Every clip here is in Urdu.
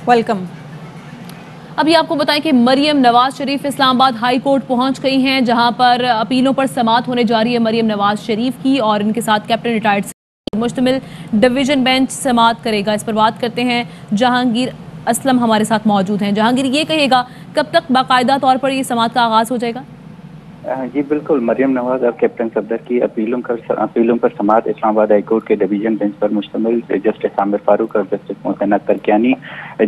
ویلکم. ابھی آپ کو بتائیں کہ مریم نواز شریف اسلام آباد ہائی کورٹ پہنچ گئی ہیں، جہاں پر اپیلوں پر سماعت ہونے جا رہی ہے مریم نواز شریف کی، اور ان کے ساتھ کیپٹن ریٹائرڈ سے مشتمل ڈویژن بینچ سماعت کرے گا. اس پر بات کرتے ہیں، جہانگیر اسلم ہمارے ساتھ موجود ہیں. جہانگیر، یہ کہے گا کب تک باقاعدہ طور پر یہ سماعت کا آغاز ہو جائے گا؟ جی بالکل، مریم نواز اور کیپٹن صفدر کی اپیلوں پر سماعت اسلام آباد ہائی کورٹ کے ڈویژن بینچ پر مشتمل جسٹس عامر فاروق اور جسٹس محسن اختر کیانی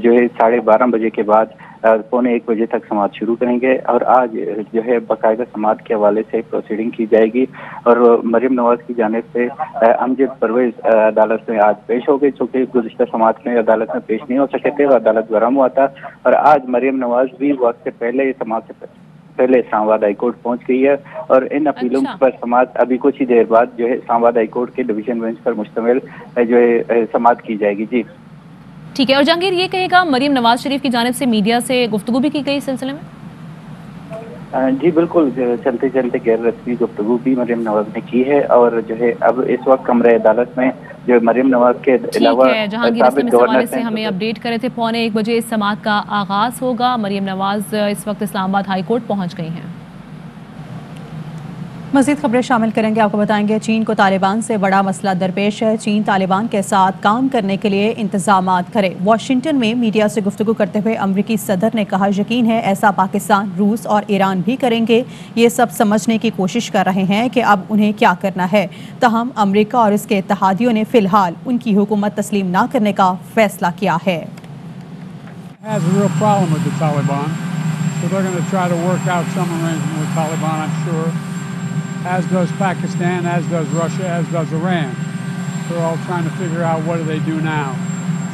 جو ہے 12:30 بجے کے بعد 1:15 بجے تک سماعت شروع کریں گے، اور آج جو ہے باقاعدہ سماعت کے حوالے سے پروسیڈنگ کی جائے گی. اور مریم نواز کی جانب سے امجد پرویز عدالت میں آج پیش ہو گئی، چونکہ گزشتہ سماعت میں عدالت میں پیش نہیں ہو سکے تھے، وہ عدالت گرم ہوا تھا، اور آج مریم نواز بھی وقت سے پہلے سماعت سے پہلے اسلام آباد ہائی کورٹ پہنچ گئی ہے، اور ان اپیلوں پر سماعت ابھی کچھ ہی دیر بعد جو ہے اسلام آباد ہائی کورٹ کے ڈویژن بینچ پر مشتمل جو ہے سماعت کی جائے گی. جی ٹھیک ہے. اور جہانگیر، یہ کہے گا مریم نواز شریف کی جانب سے میڈیا سے گفتگو بھی کی گئی اس سلسلے میں؟ جی بالکل، چلتے چلتے غیر رسمی گفتگو بھی مریم نواز نے کی ہے، اور جو ہے اب اس وقت کمرہ عدالت میں جو مریم نواز کے علاوہ ٹھیک ہے. جہانگیر اسلم اس حوالے سے ہمیں اپڈیٹ کرے تھے. 1:15 بجے اس سماعت کا آغاز ہوگا. مریم نواز اس وقت اسلام آباد ہائی کورٹ پہنچ گئی ہیں. مزید خبریں شامل کریں گے. آپ کو بتائیں گے چین کو طالبان سے بڑا مسئلہ درپیش ہے. چین طالبان کے ساتھ کام کرنے کے لیے انتظامات کرے. واشنگٹن میں میڈیا سے گفتگو کرتے ہوئے امریکی صدر نے کہا یقین ہے ایسا پاکستان، روس اور ایران بھی کریں گے. یہ سب سمجھنے کی کوشش کر رہے ہیں کہ اب انہیں کیا کرنا ہے. تاہم امریکہ اور اس کے اتحادیوں نے فی الحال ان کی حکومت تسلیم نہ کرنے کا فیصلہ کیا ہے. As does Pakistan, as does Russia, as does Iran. They're all trying to figure out what do they do now.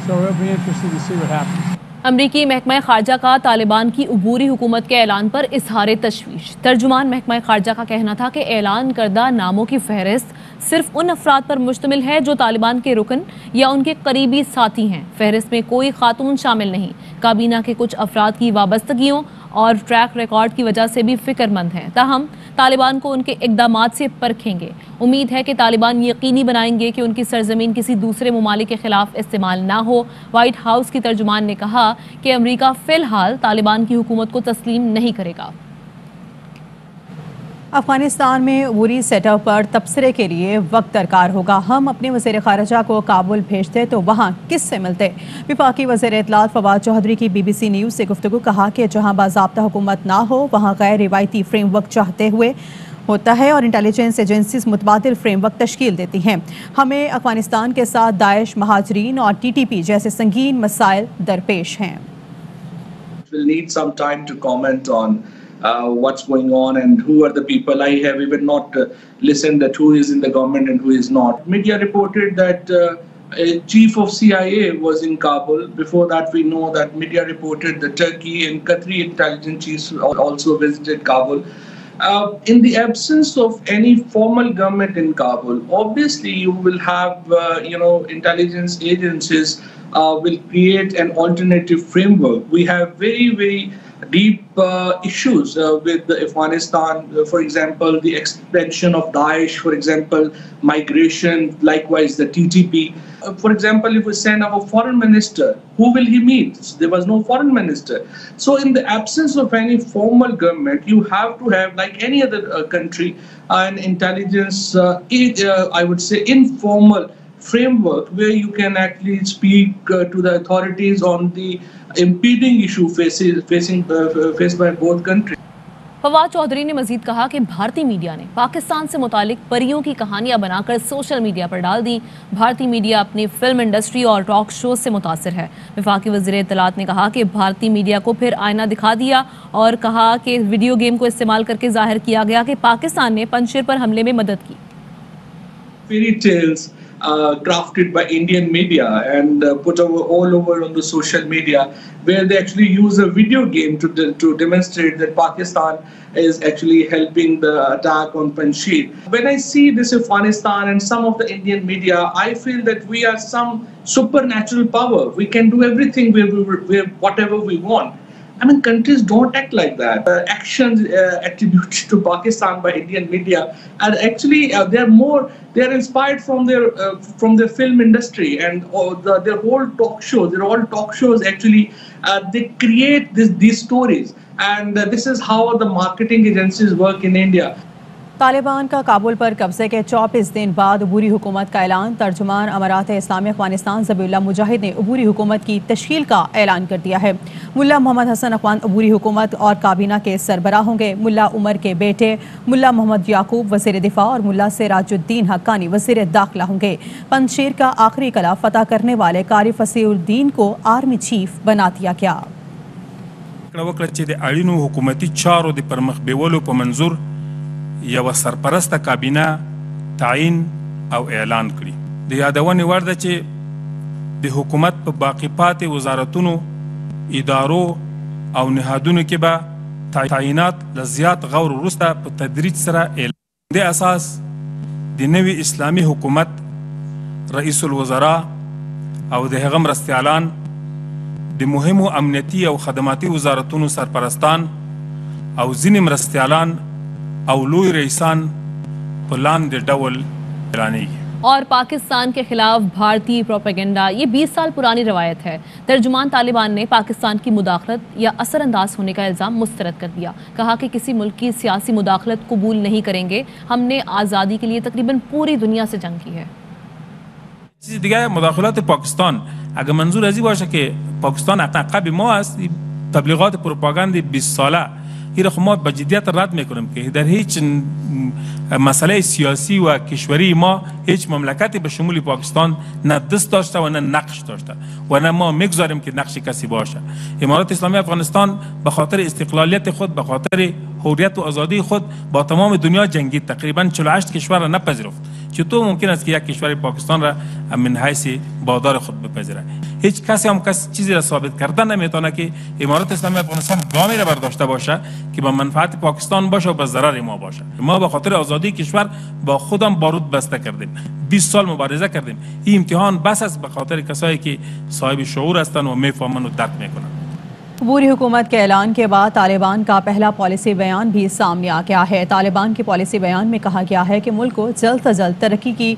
So it'll be interesting to see what happens. امریکی محکمہ خارجہ کا طالبان کی عبوری حکومت کے اعلان پر اظہار تشویش. ترجمان محکمہ خارجہ کا کہنا تھا کہ اعلان کردہ ناموں کی فہرست صرف ان افراد پر مشتمل ہے جو طالبان کے رکن یا ان کے قریبی ساتھی ہیں. فہرست میں کوئی خاتون شامل نہیں. کابینہ کے کچھ افراد کی وابستگیوں اور ٹریک ریکارڈ کی وجہ سے بھی فکر مند ہیں. تاہم طالبان کو ان کے اقدامات سے پرکھیں گے. امید ہے کہ طالبان یقینی بنائیں گے کہ ان کی سرزمین کسی دوسرے ممالک کے خلاف استعمال نہ ہو. وائٹ ہاؤس کی ترجمان نے کہا کہ امریکہ فی الحال طالبان کی حکومت کو تسلیم نہیں کرے گا. افغانستان میں عبوری سیٹ اپ پر تبصرے کے لیے وقت درکار ہوگا. ہم اپنے وزیر خارجہ کو کابل بھیجتے تو وہاں کس سے ملتے؟ وفاقی وزیر اطلاعات فواد چودھری کی بی بی سی نیوز سے گفتگو. کہا کہ جہاں باضابطہ حکومت نہ ہو وہاں غیر روایتی فریم ورک چاہتے ہوئے ہوتا ہے، اور انٹیلیجنس ایجنسیز متبادل فریم ورک تشکیل دیتی ہیں. ہمیں افغانستان کے ساتھ داعش، مہاجرین اور ٹی ٹی پی جیسے سنگین مسائل درپیش ہیں. We'll need some time to comment on what's going on and who are the people. I have even not listened that who is in the government and who is not. Media reported that a chief of CIA was in Kabul. Before that, we know that media reported that Turkey and Qatari intelligence chiefs also visited Kabul. In the absence of any formal government in Kabul, obviously you will have, intelligence agencies will create an alternative framework. We have very, very deep issues with Afghanistan. For example, the expansion of Daesh, for example, migration, likewise the TTP. For example, if we send our foreign minister, who will he meet? There was no foreign minister. So in the absence of any formal government, you have to have, like any other country, an intelligence, I would say, informal framework where you can actually speak to the authorities on the impeding issue faced by both countries. Fawad Chaudhry نے مزید کہا کہ بھارتی میڈیا نے پاکستان سے متعلق پریوں کی کہانیاں بنا کر سوشل میڈیا پر ڈال دی. بھارتی میڈیا اپنی فلم انڈسٹری اور ٹاک شوز سے متاثر ہے. وفاقی وزیر اطلاعات نے کہا کہ بھارتی میڈیا کو پھر آئینہ دکھا دیا اور کہا کہ ویڈیو گیم کو استعمال کر کے ظاہر کیا گیا کہ پاکستان نے پنجشیر پر حملے میں مدد کی. Fairy tales crafted by Indian media and put all over on the social media, where they actually use a video game to demonstrate that Pakistan is actually helping the attack on Panjshir. When I see this Afghanistan and some of the Indian media, I feel that we are some supernatural power. We can do everything whatever we want. I mean, countries don't act like that. Actions attributed to Pakistan by Indian media are actually they are inspired from their film industry and their whole talk shows actually they create these stories, and this is how the marketing agencies work in India. Taliban کا کابل پر قبضے کے 24 دن بعد عبوری حکومت کا اعلان. ترجمان امارات اسلامی افغانستان ذبیح اللہ مجاہد نے عبوری حکومت کی تشکیل کا اعلان کر دیا ہے. ملا محمد حسن اخوان عبوری حکومت اور کابینہ کے سربراہ ہوں گے. ملا عمر کے بیٹے ملا محمد یعقوب وزیر دفاع اور ملا سراج الدین حقانی وزیر داخلہ ہوں گے. پنجشیر کا آخری قلعہ فتح کرنے والے قاری فصیح الدین کو آرمی چیف بنا دیا گیا. حکومتی چارو د پرمخ بیولو په منظور یو سرپرسته کابینه تعیین او اعلان کړي. د یادونې وړ ده چې د حکومت په باقی پاتې وزارتونو، ادارو او نهادونو کې به تعیینات له زیات غور وروسته په تدریج سره اعلان. د اساس د نوي اسلامي حکومت رئیس الوزراء او د هغه مرستیالان د مهمو امنیتي او خدماتي وزارتونو سرپرستان او ځینې مرستیالان او لوی رئیسان پلان د ڈول اعلانیږي. اور پاکستان کے خلاف بھارتی پروپیگنڈا یہ 20 سال پرانی روایت ہے. ترجمان طالبان نے پاکستان کی مداخلت یا اثر انداز ہونے کا الزام مسترد کر دیا. کہا کہ کسی ملک کی سیاسی مداخلت قبول نہیں کریں گے. ہم نے آزادی کے لیے تقریباً پوری دنیا سے جنگ کی ہے. چیز دیگه مداخلات پاکستان اگر منظور ازی باشه که پاکستان عقب ما است، تبلیغات پروپاگاندی 20 ساله این را ما با جدیت رد میکنیم که در هیچ مسئله سیاسی و کشوری ما هیچ مملکتی به شمول پاکستان نه دست داشته و نه نقش داشته و نه ما میگذاریم که نقش کسی باشه. امارات اسلامی افغانستان به خاطر استقلالیت خود، به خاطر حریت و آزادی خود با تمام دنیا جنگید. تقریبا 48 کشور را نپذیرفت. چطور ممکن است که یک کشور پاکستان را من حیث بادار خود بپذیره؟ هیچ کسی هم چیزی را ثابت کردن نمیتونه که امارات اسلامی افغانستان گامی را برداشته باشه که با منفعت پاکستان باشه و به ضرر ما باشه. ما به خاطر آزادی کشور با خودم بارود بسته کردیم. 20 سال مبارزه کردیم. این امتحان بس است به خاطر کسایی که صاحب شعور هستند و میفهمن و درک میکنن. عبوری حکومت کے اعلان کے بعد طالبان کا پہلا پالیسی بیان بھی سامنے آ گیا ہے. طالبان کے پالیسی بیان میں کہا گیا ہے کہ ملک کو جلد از جلد ترقی کی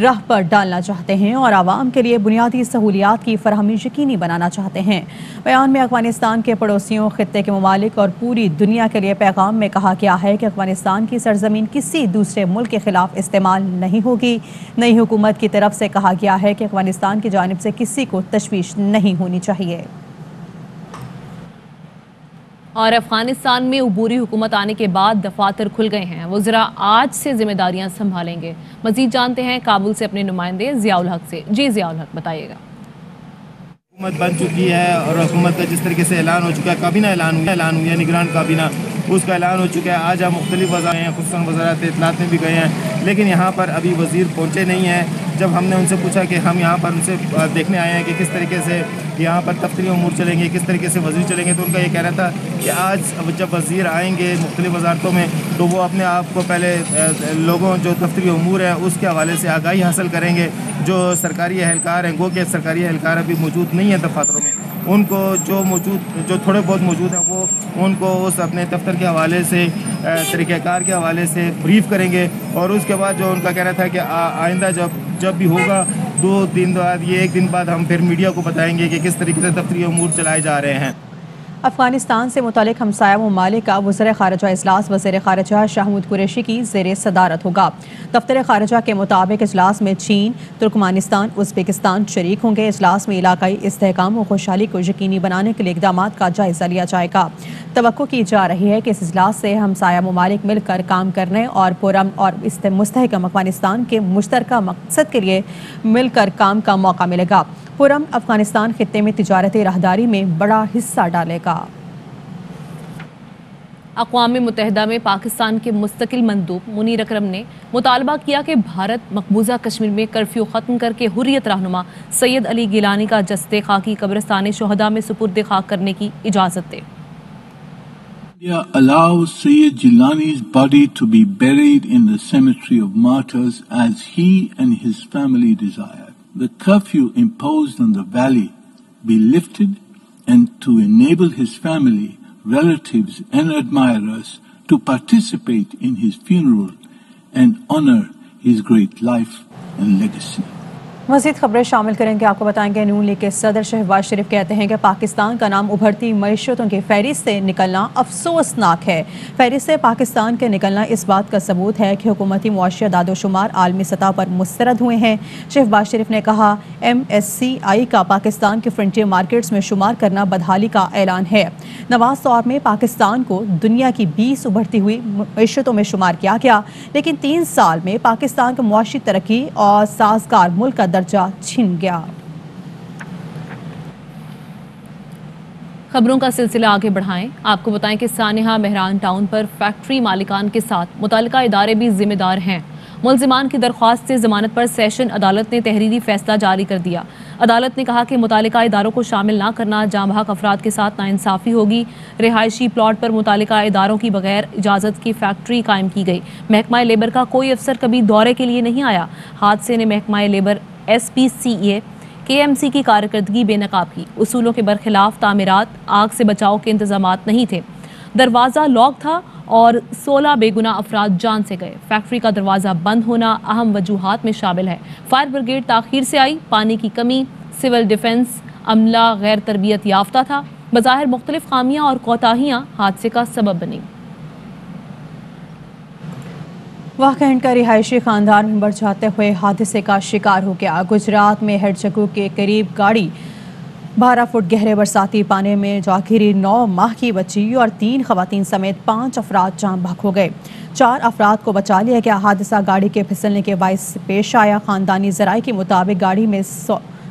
راہ پر ڈالنا چاہتے ہیں اور عوام کے لیے بنیادی سہولیات کی فراہمی یقینی بنانا چاہتے ہیں. بیان میں افغانستان کے پڑوسیوں، خطے کے ممالک اور پوری دنیا کے لیے پیغام میں کہا گیا ہے کہ افغانستان کی سرزمین کسی دوسرے ملک کے خلاف استعمال نہیں ہوگی. نئی حکومت کی طرف سے کہا گیا ہے کہ افغانستان کی جانب سے کسی کو تشویش نہیں ہونی چاہیے. اور افغانستان میں عبوری حکومت آنے کے بعد دفاتر کھل گئے ہیں. وزراء آج سے ذمہ داریاں سنبھالیں گے. مزید جانتے ہیں کابل سے اپنے نمائندے ضیاء الحق سے. جی ضیاء الحق بتائیے گا. حکومت بن چکی ہے اور حکومت کا جس طریقے سے اعلان ہو چکا ہے، کابینہ اعلان ہوا ہے، نگران کابینہ اس کا اعلان ہو چکا ہے. آج ہم مختلف وزارت ہیں، خصوصاً وزارت اطلاعات میں بھی گئے ہیں، لیکن یہاں پر ابھی وزیر پہنچے نہیں ہیں. جب ہم نے ان سے پوچھا کہ ہم یہاں پر ان سے دیکھنے آئے ہیں کہ کس طریقے سے یہاں پر دفتری امور چلیں گے، کس طریقے سے وزیر چلیں گے، تو ان کا یہ کہنا تھا کہ آج جب وزیر آئیں گے مختلف وزارتوں میں تو وہ اپنے آپ کو پہلے لوگوں جو دفتری امور ہیں اس کے حوالے سے آگاہی حاصل کریں گے. جو سرکاری اہلکار ہیں، گو کہ سرکاری اہلکار ابھی موجود نہیں ہیں دفاتروں میں، ان کو جو تھوڑے بہت موجود ہیں وہ ان کو اس اپنے دفتر کے حوالے سے، طریقہ کار کے حوالے سے بریف کریں گے. اور اس کے بعد جو ان کا کہنا تھا کہ آئندہ جب بھی ہوگا 2 دن بعد، یہ 1 دن بعد ہم پھر میڈیا کو بتائیں گے کہ کس طریقے سے دفتری امور چلائے جا رہے ہیں. افغانستان سے متعلق ہمسایہ ممالک کا وزیر خارجہ اجلاس وزیر خارجہ شاہ محمود قریشی کی زیر صدارت ہوگا. دفتر خارجہ کے مطابق اجلاس میں چین، ترکمانستان، ازبکستان شریک ہوں گے. اجلاس میں علاقائی استحکام و خوشحالی کو یقینی بنانے کے لیے اقدامات کا جائزہ لیا جائے گا. توقع کی جا رہی ہے کہ اس اجلاس سے ہمسایہ ممالک مل کر کام کرنے اور پرامن اور مستحکم افغانستان کے مشترکہ مقصد کے لیے مل کر کام کا موقع ملے گا. پرامن افغانستان خطے میں تجارتی راہداری میں بڑا حصہ ڈالے گا. اقوام متحدہ میں پاکستان کے مستقل مندوب منیر اکرم نے مطالبہ کیا کہ بھارت مقبوضہ کشمیر میں کرفیو ختم کر کے حریت رہنما سید علی گیلانی کا جسد خاکی قبرستان شہداء میں سپرد خاک کرنے کی اجازت دے. India allows Sayyid Jilani's body to be buried in the cemetery of martyrs as he and his family desire. The curfew imposed on the valley be lifted and to enable his family, relatives and admirers to participate in his funeral and honor his great life and legacy. مزید خبریں شامل کریں گے. آپ کو بتائیں گے نون لیگ کے صدر شہباز شریف کہتے ہیں کہ پاکستان کا نام ابھرتی معیشتوں کی فہرست سے نکلنا افسوسناک ہے. فہرست سے پاکستان کے نکلنا اس بات کا ثبوت ہے کہ حکومتی معاشی اعداد و شمار عالمی سطح پر مسترد ہوئے ہیں. شہباز شریف نے کہا MSCI کا پاکستان کے فرنٹیئر مارکیٹس میں شمار کرنا بدحالی کا اعلان ہے. نواز دور میں پاکستان کو دنیا کی 20 ابھرتی ہوئی معیشتوں میں شمار کیا گیا، لیکن 3 سال میں پاکستان کا معاشی ترقی اور سازگار ملک کا درجہ چھن گیا. خبروں کا سلسلہ آگے بڑھائیں. آپ کو بتائیں کہ سانحہ مہران ٹاؤن پر فیکٹری مالکان کے ساتھ متعلقہ ادارے بھی ذمہ دار ہیں. ملزمان کی درخواست سے ضمانت پر سیشن عدالت نے تحریری فیصلہ جاری کر دیا. عدالت نے کہا کہ متعلقہ اداروں کو شامل نہ کرنا جاں بحق افراد کے ساتھ ناانصافی ہوگی. رہائشی پلاٹ پر متعلقہ اداروں کی بغیر اجازت کی فیکٹری قائم کی گئی. محکمہ لیبر کا کوئی افسر کبھی دورے کے لیے نہیں آیا. حادثے نے محکمہ لیبر SPCA KMC کی کارکردگی بے نقاب کی. اصولوں کے برخلاف تعمیرات، آگ سے بچاؤ کے انتظامات نہیں تھے. دروازہ لاک تھا اور 16 بے گناہ افراد جان سے گئے. فیکٹری کا دروازہ بند ہونا اہم وجوہات میں شامل ہے. فائر بریگیڈ تاخیر سے آئی، پانی کی کمی، سول ڈیفنس عملہ غیر تربیت یافتہ تھا. بظاہر مختلف خامیاں اور کوتاہیاں حادثے کا سبب بنیں. واقعہند کا رہائشی خاندان ممبر جاتے ہوئے حادثے کا شکار ہو گیا. گجرات میں ہیڈ چکو کے قریب گاڑی 12 فٹ گہرے برساتی پانی میں جا گری. 9 ماہ کی بچی اور 3 خواتین سمیت 5 افراد جان بحق ہو گئے. 4 افراد کو بچا لیا گیا. حادثہ گاڑی کے پھسلنے کے باعث پیش آیا. خاندانی ذرائع کے مطابق گاڑی میں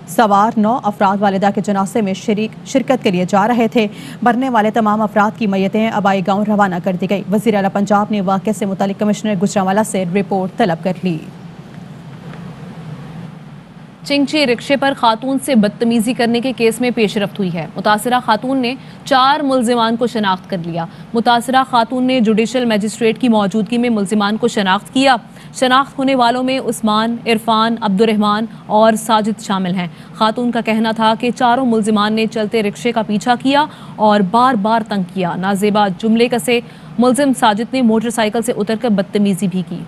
سوار 9 افراد والدہ کے جنازے میں شرکت کے لیے جا رہے تھے. مرنے والے تمام افراد کی میتیں آبائی گاؤں روانہ کر دی گئی. وزیر اعلیٰ پنجاب نے واقعے سے متعلق کمشنر گجرانوالہ سے رپورٹ طلب کر لی. چنگچی رکشے پر خاتون سے بدتمیزی کرنے کے کیس میں پیش رفت ہوئی ہے. متاثرہ خاتون نے 4 ملزمان کو شناخت کر لیا. متاثرہ خاتون نے جوڈیشل میجسٹریٹ کی موجودگی میں ملزمان کو شناخت کیا. شناخت ہونے والوں میں عثمان، عرفان، عبدالرحمان اور ساجد شامل ہیں. خاتون کا کہنا تھا کہ 4 ملزمان نے چلتے رکشے کا پیچھا کیا اور بار بار تنگ کیا. نازیبا جملے کسے. ملزم ساجد نے موٹر سائیکل سے اتر کر بدتمیزی بھی کی.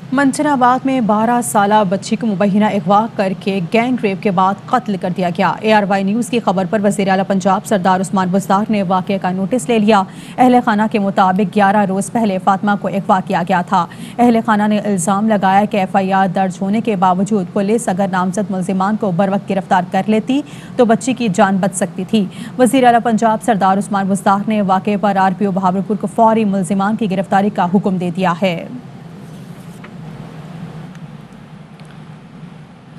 منچن آباد میں 12 سالہ بچی کو مبینہ اغوا کر کے گینگ ریپ کے بعد قتل کر دیا گیا. ARY نیوز کی خبر پر وزیر اعلیٰ پنجاب سردار عثمان بزدار نے واقعے کا نوٹس لے لیا. اہل خانہ کے مطابق 11 روز پہلے فاطمہ کو اغوا کیا گیا تھا. اہل خانہ نے الزام لگایا کہ FIR درج ہونے کے باوجود پولیس اگر نامزد ملزمان کو بروقت گرفتار کر لیتی تو بچی کی جان بچ سکتی تھی. وزیر اعلیٰ پنجاب سردار عثمان بزدار نے واقعے پر RPO بہاولپور کو فوری ملزمان کی گرفتاری کا حکم دے دیا ہے.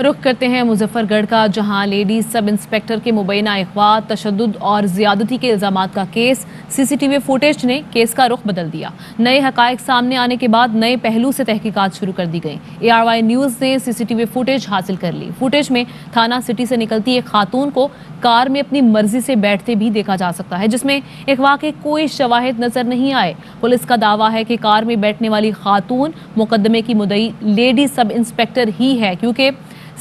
رخ کرتے ہیں مظفر گڑھ کا، جہاں لیڈی سب انسپیکٹر کے مبینہ اغوا، تشدد اور زیادتی کے الزامات کا کیس. CCTV فوٹیج نے کیس کا رخ بدل دیا. نئے حقائق سامنے آنے کے بعد نئے پہلو سے تحقیقات شروع کر دی گئیں. ARY نیوز نے CCTV فوٹیج حاصل کر لی. فوٹیج میں تھانہ سٹی سے نکلتی ایک خاتون کو کار میں اپنی مرضی سے بیٹھتے بھی دیکھا جا سکتا ہے، جس میں اغوا کے کوئی شواہد نظر نہیں آئے. پولیس کا دعویٰ ہے کہ کار میں بیٹھنے والی خاتون مقدمے کی مدعی لیڈی سب انسپیکٹر ہی ہے، کیونکہ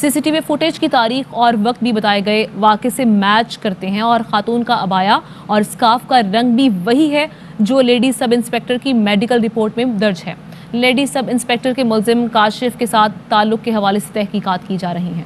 CCTV فوٹیج کی تاریخ اور وقت بھی بتائے گئے واقعے سے میچ کرتے ہیں اور خاتون کا عبایا اور اسکارف کا رنگ بھی وہی ہے جو لیڈی سب انسپیکٹر کی میڈیکل رپورٹ میں درج ہے. لیڈی سب انسپیکٹر کے ملزم کاشف کے ساتھ تعلق کے حوالے سے تحقیقات کی جا رہی ہیں.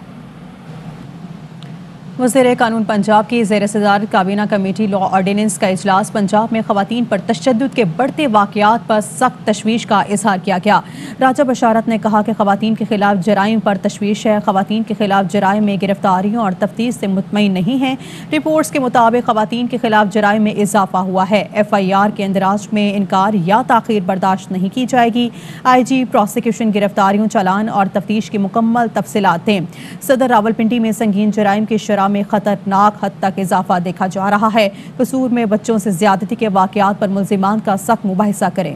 وزیر قانون پنجاب کی زیر صدارت کابینہ کمیٹی لا آرڈیننس کا اجلاس. پنجاب میں خواتین پر تشدد کے بڑھتے واقعات پر سخت تشویش کا اظہار کیا گیا. راجہ بشارت نے کہا کہ خواتین کے خلاف جرائم پر تشویش ہے. خواتین کے خلاف جرائم میں گرفتاریوں اور تفتیش سے مطمئن نہیں ہیں. رپورٹس کے مطابق خواتین کے خلاف جرائم میں اضافہ ہوا ہے. FIR کے اندراج میں انکار یا تاخیر برداشت نہیں کی جائے گی. IG پروسیکیوشن گرفتاریوں، چالان اور تفتیش کی مکمل تفصیلات دیں. صدر راولپنڈی میں سنگین جرائم کی شرح میں خطرناک حد تک اضافہ دیکھا جا رہا ہے. قصور میں بچوں سے زیادتی کے واقعات پر ملزمان کا سخت مباحثہ کریں.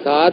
7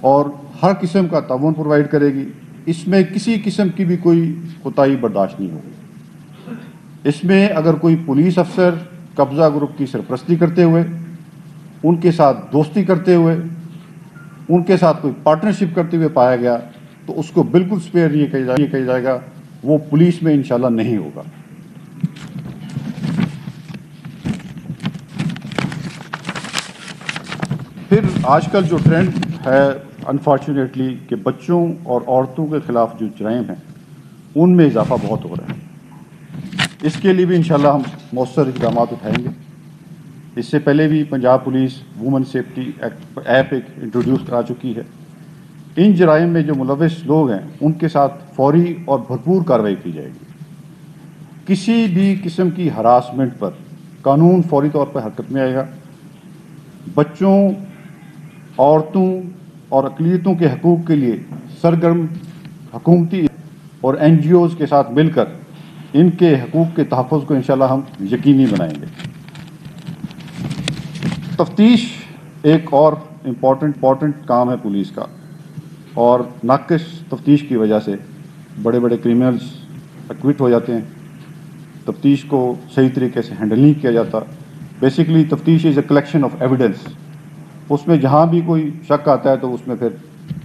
اور ہر قسم کا تعاون پرووائڈ کرے گی. اس میں کسی قسم کی بھی کوئی کوتاہی برداشت نہیں ہوگی. اس میں اگر کوئی پولیس افسر قبضہ گروپ کی سرپرستی کرتے ہوئے، ان کے ساتھ دوستی کرتے ہوئے، ان کے ساتھ کوئی پارٹنرشپ کرتے ہوئے پایا گیا تو اس کو بالکل سپیئر نہیں کیا جائے گا. وہ پولیس میں انشاءاللہ نہیں ہوگا. پھر آج کل جو ٹرینڈ ہے انفارچونیٹلی کہ بچوں اور عورتوں کے خلاف جو جرائم ہیں ان میں اضافہ بہت ہو رہا ہے. اس کے لیے بھی انشاءاللہ ہم مؤثر اقدامات اٹھائیں گے. اس سے پہلے بھی Punjab police women safety app ایک انٹروڈیوس کرا چکی ہے. ان جرائم میں جو ملوث لوگ ہیں ان کے ساتھ فوری اور بھرپور کارروائی کی جائے گی. کسی بھی قسم کی ہراسمنٹ پر قانون فوری طور پر حرکت میں آئے گا. بچوں، عورتوں اور اقلیتوں کے حقوق کے لیے سرگرم حکومتی اور NGOs کے ساتھ مل کر ان کے حقوق کے تحفظ کو انشاءاللہ ہم یقینی بنائیں گے. تفتیش ایک اور امپورٹنٹ کام ہے پولیس کا، اور ناقص تفتیش کی وجہ سے بڑے بڑے کرمنلز ایکوٹ ہو جاتے ہیں. تفتیش کو صحیح طریقے سے ہینڈل نہیں کیا جاتا. بیسیکلی تفتیش از اے کلیکشن آف ایویڈنس. اس میں جہاں بھی کوئی شک آتا ہے تو اس میں پھر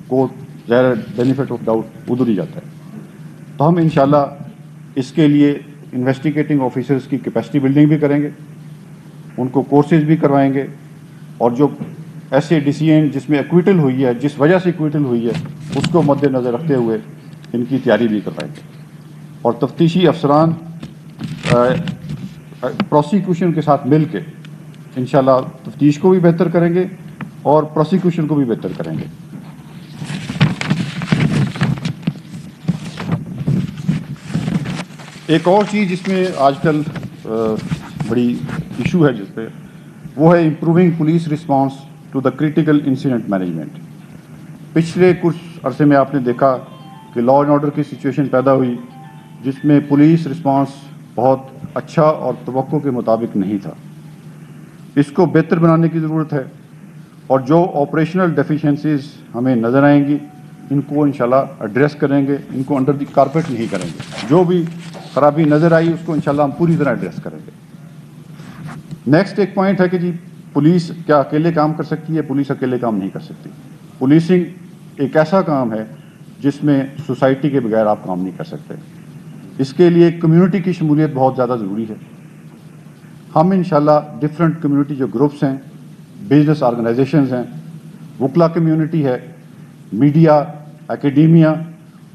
کورٹ ظاہر بینیفٹ آف ڈاؤٹ ادھر ہی جاتا ہے. تو ہم انشاءاللہ اس کے لیے انویسٹیگیٹنگ آفیسرز کی کیپیسٹی بلڈنگ بھی کریں گے، ان کو کورسز بھی کروائیں گے، اور جو ایسے ڈیسیژن جس میں ایکویٹل ہوئی ہے، جس وجہ سے ایکویٹل ہوئی ہے، اس کو مد نظر رکھتے ہوئے ان کی تیاری بھی کروائیں گے. اور تفتیشی افسران پروسیکیوشن کے ساتھ مل کے انشاءاللہ تفتیش کو بھی بہتر کریں گے اور پروسیکیوشن کو بھی بہتر کریں گے. ایک اور چیز جس میں آج کل بڑی ایشو ہے جس پہ، وہ ہے improving police response to the critical incident management. پچھلے کچھ عرصے میں آپ نے دیکھا کہ لا اینڈ آرڈر کی سچویشن پیدا ہوئی جس میں پولیس رسپانس بہت اچھا اور توقع کے مطابق نہیں تھا. اس کو بہتر بنانے کی ضرورت ہے، اور جو آپریشنل ڈیفیشنسیز ہمیں نظر آئیں گی ان کو انشاءاللہ ایڈریس کریں گے. ان کو انڈر دی کارپیٹ نہیں کریں گے. جو بھی خرابی نظر آئی اس کو انشاءاللہ ہم پوری طرح ایڈریس کریں گے. نیکسٹ ایک پوائنٹ ہے کہ جی پولیس کیا اکیلے کام کر سکتی ہے؟ پولیس اکیلے کام نہیں کر سکتی. پولیسنگ ایک ایسا کام ہے جس میں سوسائٹی کے بغیر آپ کام نہیں کر سکتے. اس کے لیے کمیونٹی کی شمولیت بہت زیادہ ضروری ہے. ہم انشاءاللہ ڈفرینٹ کمیونٹی جو گروپس ہیں، بزنس آرگنائزیشنز ہیں، وکلا کمیونٹی ہے، میڈیا، اکیڈیمیا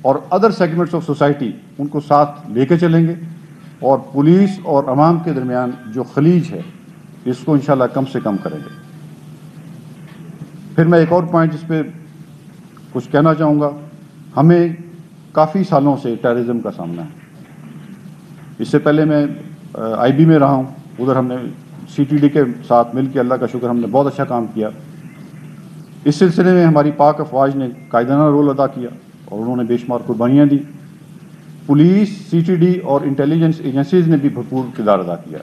اور ادر سیگمنٹس آف سوسائٹی، ان کو ساتھ لے کے چلیں گے، اور پولیس اور عوام کے درمیان جو خلیج ہے اس کو انشاءاللہ کم سے کم کریں گے. پھر میں ایک اور پوائنٹ جس پہ کچھ کہنا چاہوں گا. ہمیں کافی سالوں سے ٹیررزم کا سامنا ہے. اس سے پہلے میں IB میں رہا ہوں. ادھر ہم نے CTD کے ساتھ مل کے اللہ کا شکر ہم نے بہت اچھا کام کیا. اس سلسلے میں ہماری پاک افواج نے قائدانہ رول ادا کیا اور انہوں نے بے شمار قربانیاں دی. پولیس، CTD اور انٹیلیجنس ایجنسیز نے بھی بھرپور کردار ادا کیا.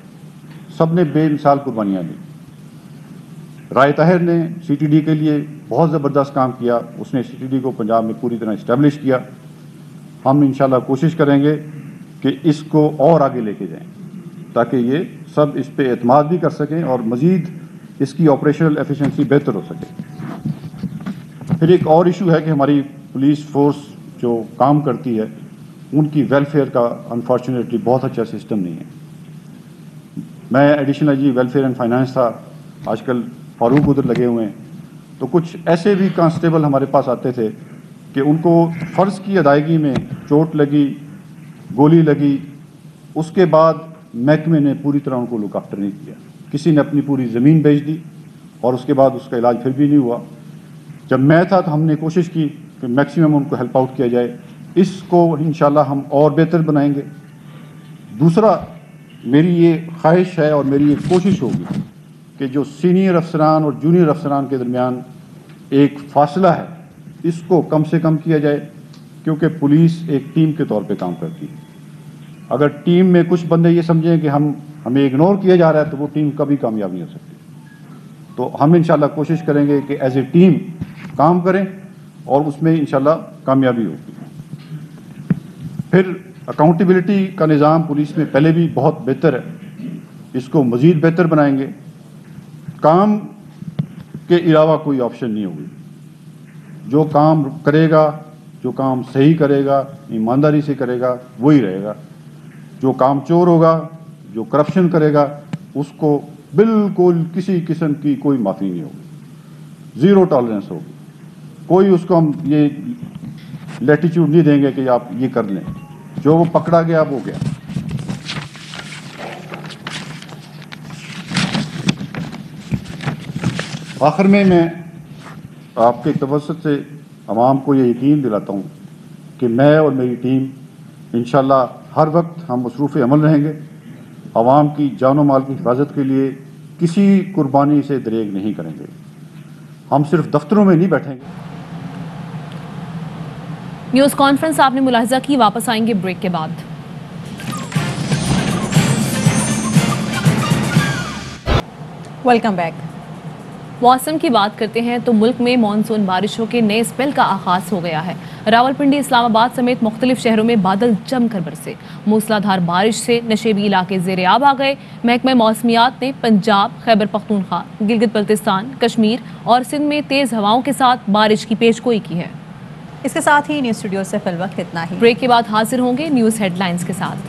سب نے بے مثال قربانیاں دی. رائے طاہر نے CTD کے لیے بہت زبردست کام کیا. اس نے CTD کو پنجاب میں پوری طرح اسٹیبلش کیا. ہم انشاءاللہ کوشش کریں گے کہ اس کو اور آگے لے کے جائیں تاکہ یہ سب اس پہ اعتماد بھی کر سکیں اور مزید اس کی آپریشنل ایفیشنسی بہتر ہو سکے. پھر ایک اور ایشو ہے کہ ہماری پولیس فورس جو کام کرتی ہے ان کی ویلفیئر کا انفارچونیٹلی بہت اچھا سسٹم نہیں ہے. میں additional IG welfare and finance تھا. آج کل فاروق ادھر لگے ہوئے ہیں. تو کچھ ایسے بھی کانسٹیبل ہمارے پاس آتے تھے کہ ان کو فرض کی ادائیگی میں چوٹ لگی، گولی لگی، اس کے بعد محکمے نے پوری طرح ان کو لک آفٹر نہیں کیا. کسی نے اپنی پوری زمین بیچ دی اور اس کے بعد اس کا علاج پھر بھی نہیں ہوا. جب میں تھا تو ہم نے کوشش کی کہ میکسیمم ان کو ہیلپ آؤٹ کیا جائے. اس کو انشاءاللہ ہم اور بہتر بنائیں گے. دوسرا میری یہ خواہش ہے اور میری یہ کوشش ہوگی کہ جو سینئر افسران اور جونیئر افسران کے درمیان ایک فاصلہ ہے اس کو کم سے کم کیا جائے، کیونکہ پولیس ایک ٹیم کے طور پہ کام کرتی ہے. اگر ٹیم میں کچھ بندے یہ سمجھیں کہ ہمیں اگنور کیا جا رہا ہے تو وہ ٹیم کبھی کامیاب نہیں ہو سکتی. تو ہم انشاءاللہ کوشش کریں گے کہ ایز اے ٹیم کام کریں اور اس میں انشاءاللہ کامیابی ہوگی. پھر اکاؤنٹیبلٹی کا نظام پولیس میں پہلے بھی بہت بہتر ہے, اس کو مزید بہتر بنائیں گے. کام کے علاوہ کوئی آپشن نہیں ہوگی. جو کام کرے گا, جو کام صحیح کرے گا, ایمانداری سے کرے گا, وہی رہے گا. جو کام چور ہوگا, جو کرپشن کرے گا, اس کو بالکل کسی قسم کی کوئی معافی نہیں ہوگی, زیرو ٹالرنس ہوگی. کوئی اس کو ہم یہ لیٹیچیوڈ نہیں دیں گے کہ آپ یہ کر لیں. جو وہ پکڑا گیا وہ گیا. آخر میں آپ کے توسط سے عوام کو یہ یقین دلاتا ہوں کہ میں اور میری ٹیم انشاءاللہ ہر وقت ہم مصروف عمل رہیں گے. عوام کی جان و مال کی حفاظت کے لیے کسی قربانی سے دریغ نہیں کریں گے. ہم صرف دفتروں میں نہیں بیٹھیں گے. نیوز کانفرنس آپ نے ملاحظہ کی. واپس آئیں گے بریک کے بعد. Welcome back. موسم کی بات کرتے ہیں تو ملک میں مانسون بارشوں کے نئے اسپیل کا آغاز ہو گیا ہے. راولپنڈی, اسلام آباد سمیت مختلف شہروں میں بادل جم کر برسے. موسلا دھار بارش سے نشیبی علاقے زیر آب آ گئے. محکمہ موسمیات نے پنجاب, خیبر پختونخوا, گلگت بلتستان, کشمیر اور سندھ میں تیز ہواؤں کے ساتھ بارش کی پیش گوئی کی ہے. اس کے ساتھ ہی نیوز اسٹوڈیو سے فی الوقت اتنا ہی. بریک کے بعد حاضر ہوں گے نیوز ہیڈ لائنز کے ساتھ.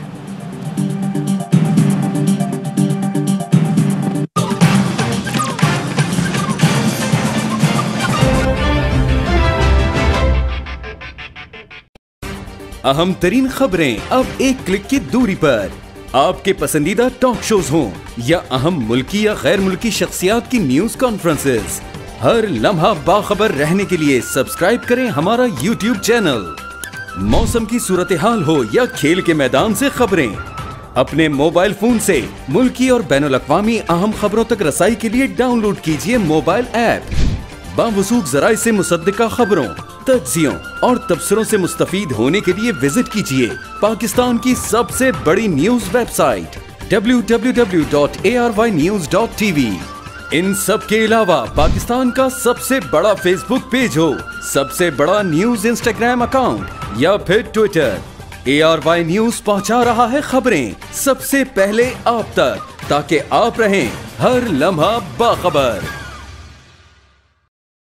اہم ترین خبریں اب ایک کلک کی دوری پر. آپ کے پسندیدہ ٹاک شوز ہوں یا اہم ملکی یا غیر ملکی شخصیات کی نیوز کانفرنسز, ہر لمحہ باخبر رہنے کے لیے سبسکرائب کریں ہمارا یوٹیوب چینل. موسم کی صورتحال ہو یا کھیل کے میدان سے خبریں, اپنے موبائل فون سے ملکی اور بین الاقوامی اہم خبروں تک رسائی کے لیے ڈاؤن لوڈ کیجیے موبائل ایپ. باوثوق ذرائع سے مصدقہ خبروں, تجزیوں اور تبصروں سے مستفید ہونے کے لیے وزٹ کیجیے پاکستان کی سب سے بڑی نیوز ویب سائٹ www.arYnews.tv. ان سب کے علاوہ پاکستان کا سب سے بڑا فیس بک پیج ہو, سب سے بڑا نیوز انسٹاگرام اکاؤنٹ یا پھر ٹویٹر, ARY نیوز پہنچا رہا ہے خبریں سب سے پہلے آپ تک, تاکہ آپ رہیں ہر لمحہ باخبر.